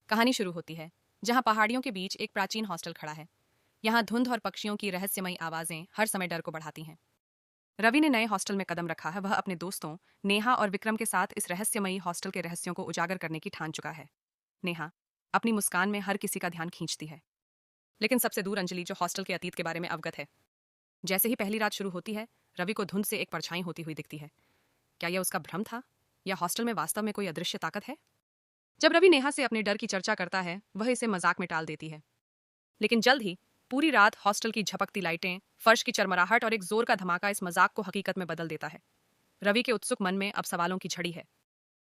कहानी शुरू होती है जहां पहाड़ियों के बीच एक प्राचीन हॉस्टल खड़ा है। यहाँ धुंध और पक्षियों की रहस्यमयी आवाजें हर समय डर को बढ़ाती हैं। रवि ने नए हॉस्टल में कदम रखा है। वह अपने दोस्तों नेहा और विक्रम के साथ इस रहस्यमयी हॉस्टल के रहस्यों को उजागर करने की ठान चुका है। नेहा अपनी मुस्कान में हर किसी का ध्यान खींचती है, लेकिन सबसे दूर अंजलि, जो हॉस्टल के अतीत के बारे में अवगत है। जैसे ही पहली रात शुरू होती है, रवि को धुंध से एक परछाई होती हुई दिखती है। क्या यह उसका भ्रम था, या हॉस्टल में वास्तव में कोई अदृश्य ताकत है? जब रवि नेहा से अपने डर की चर्चा करता है, वह इसे मजाक में टाल देती है। लेकिन जल्द ही पूरी रात हॉस्टल की झपकती लाइटें, फर्श की चरमराहट और एक जोर का धमाका इस मजाक को हकीकत में बदल देता है। रवि के उत्सुक मन में अब सवालों की झड़ी है।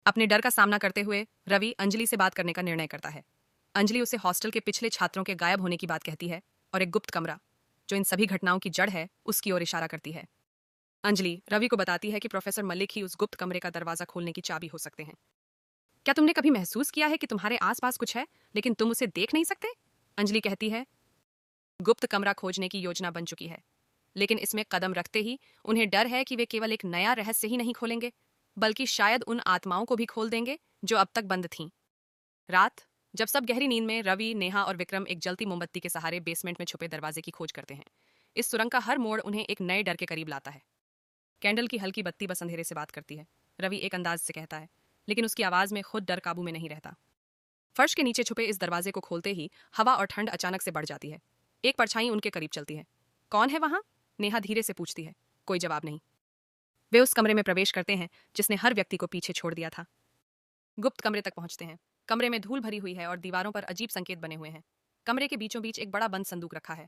अपने डर का सामना करते हुए रवि अंजलि से बात करने का निर्णय करता है। अंजलि उसे हॉस्टल के पिछले छात्रों के गायब होने की बात कहती है और एक गुप्त कमरा, जो इन सभी घटनाओं की जड़ है, उसकी ओर इशारा करती है। अंजलि रवि को बताती है कि प्रोफेसर मलिक ही उस गुप्त कमरे का दरवाजा खोलने की चाबी हो सकते हैं। क्या तुमने कभी महसूस किया है कि तुम्हारे आसपास कुछ है, लेकिन तुम उसे देख नहीं सकते? अंजलि कहती है। गुप्त कमरा खोजने की योजना बन चुकी है, लेकिन इसमें कदम रखते ही उन्हें डर है कि वे केवल एक नया रहस्य ही नहीं खोलेंगे, बल्कि शायद उन आत्माओं को भी खोल देंगे जो अब तक बंद थीं। रात, जब सब गहरी नींद में, रवि, नेहा और विक्रम एक जलती मोमबत्ती के सहारे बेसमेंट में छुपे दरवाजे की खोज करते हैं। इस सुरंग का हर मोड़ उन्हें एक नए डर के करीब लाता है। कैंडल की हल्की बत्ती बस अंधेरे से बात करती है, रवि एक अंदाज से कहता है, लेकिन उसकी आवाज में खुद डर काबू में नहीं रहता। फर्श के नीचे छुपे इस दरवाजे को खोलते ही हवा और ठंड अचानक से बढ़ जाती है। एक परछाई उनके करीब चलती है। कौन है वहां? नेहा धीरे से पूछती है। कोई जवाब नहीं। वे उस कमरे में प्रवेश करते हैं जिसने हर व्यक्ति को पीछे छोड़ दिया था। गुप्त कमरे तक पहुंचते हैं। कमरे में धूल भरी हुई है और दीवारों पर अजीब संकेत बने हुए हैं। कमरे के बीचों बीच एक बड़ा बंद संदूक रखा है।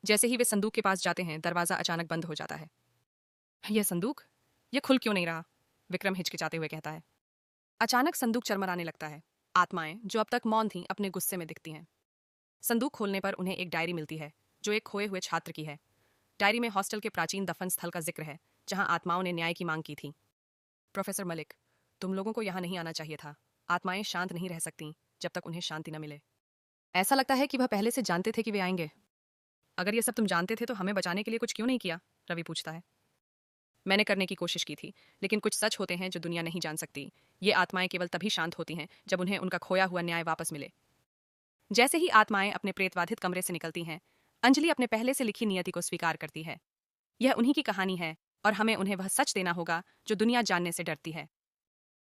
जैसे ही वे संदूक के पास जाते हैं, दरवाजा अचानक बंद हो जाता है। यह संदूक, यह खुल क्यों नहीं रहा? विक्रम हिचकिचाते हुए कहता है। अचानक संदूक चरमराने लगता है। आत्माएं जो अब तक मौन थीं, अपने गुस्से में दिखती हैं। संदूक खोलने पर उन्हें एक डायरी मिलती है, जो एक खोए हुए छात्र की है। डायरी में हॉस्टल के प्राचीन दफन स्थल का जिक्र है, जहां आत्माओं ने न्याय की मांग की थी। प्रोफेसर मलिक, तुम लोगों को यहाँ नहीं आना चाहिए था। आत्माएं शांत नहीं रह सकती जब तक उन्हें शांति न मिले। ऐसा लगता है कि वह पहले से जानते थे कि वे आएंगे। अगर ये सब तुम जानते थे तो हमें बचाने के लिए कुछ क्यों नहीं किया? रवि पूछता है। मैंने करने की कोशिश की थी, लेकिन कुछ सच होते हैं जो दुनिया नहीं जान सकती। ये आत्माएं केवल तभी शांत होती हैं जब उन्हें उनका खोया हुआ न्याय वापस मिले। जैसे ही आत्माएं अपने प्रेतबाधित कमरे से निकलती हैं, अंजलि अपने पहले से लिखी नियति को स्वीकार करती है। यह उन्हीं की कहानी है और हमें उन्हें वह सच देना होगा जो दुनिया जानने से डरती है।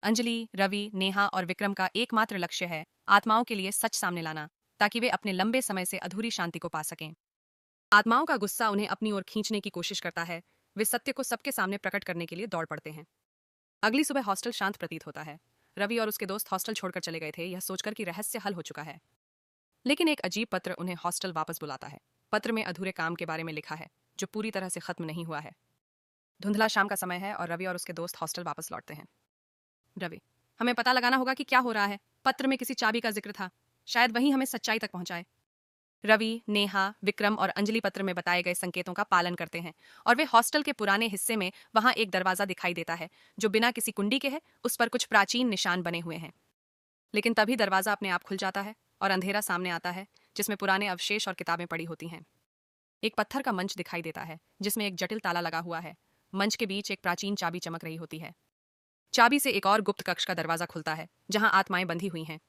अंजलि, रवि, नेहा और विक्रम का एकमात्र लक्ष्य है आत्माओं के लिए सच सामने लाना, ताकि वे अपने लंबे समय से अधूरी शांति को पा सकें। आत्माओं का गुस्सा उन्हें अपनी ओर खींचने की कोशिश करता है। वे सत्य को सबके सामने प्रकट करने के लिए दौड़ पड़ते हैं। अगली सुबह हॉस्टल शांत प्रतीत होता है। रवि और उसके दोस्त हॉस्टल छोड़कर चले गए थे, यह सोचकर कि रहस्य हल हो चुका है। लेकिन एक अजीब पत्र उन्हें हॉस्टल वापस बुलाता है। पत्र में अधूरे काम के बारे में लिखा है, जो पूरी तरह से खत्म नहीं हुआ है। धुंधला शाम का समय है और रवि और उसके दोस्त हॉस्टल वापस लौटते हैं। रवि, हमें पता लगाना होगा कि क्या हो रहा है। पत्र में किसी चाबी का जिक्र था, शायद वही हमें सच्चाई तक पहुंचाए। रवि, नेहा, विक्रम और अंजलि पत्र में बताए गए संकेतों का पालन करते हैं और वे हॉस्टल के पुराने हिस्से में, वहां एक दरवाजा दिखाई देता है जो बिना किसी कुंडी के है। उस पर कुछ प्राचीन निशान बने हुए हैं। लेकिन तभी दरवाजा अपने आप खुल जाता है और अंधेरा सामने आता है, जिसमें पुराने अवशेष और किताबें पड़ी होती हैं। एक पत्थर का मंच दिखाई देता है जिसमें एक जटिल ताला लगा हुआ है। मंच के बीच एक प्राचीन चाबी चमक रही होती है। चाबी से एक और गुप्त कक्ष का दरवाजा खुलता है, जहां आत्माएं बंधी हुई हैं।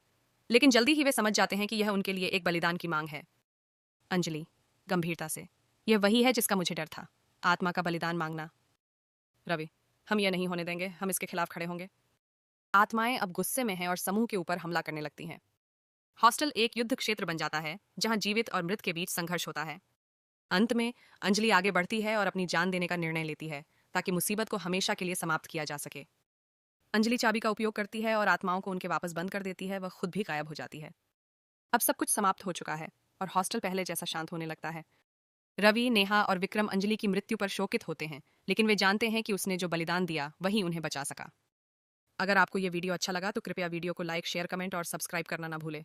लेकिन जल्दी ही वे समझ जाते हैं कि यह उनके लिए एक बलिदान की मांग है। अंजलि गंभीरता से, यह वही है जिसका मुझे डर था, आत्मा का बलिदान मांगना। रवि, हम यह नहीं होने देंगे, हम इसके खिलाफ खड़े होंगे। आत्माएं अब गुस्से में हैं और समूह के ऊपर हमला करने लगती हैं। हॉस्टल एक युद्ध क्षेत्र बन जाता है, जहां जीवित और मृत के बीच संघर्ष होता है। अंत में अंजलि आगे बढ़ती है और अपनी जान देने का निर्णय लेती है, ताकि मुसीबत को हमेशा के लिए समाप्त किया जा सके। अंजलि चाबी का उपयोग करती है और आत्माओं को उनके वापस बंद कर देती है। वह खुद भी गायब हो जाती है। अब सब कुछ समाप्त हो चुका है और हॉस्टल पहले जैसा शांत होने लगता है। रवि, नेहा और विक्रम अंजलि की मृत्यु पर शोकित होते हैं, लेकिन वे जानते हैं कि उसने जो बलिदान दिया वही उन्हें बचा सका। अगर आपको यह वीडियो अच्छा लगा तो कृपया वीडियो को लाइक, शेयर, कमेंट और सब्सक्राइब करना ना भूलें।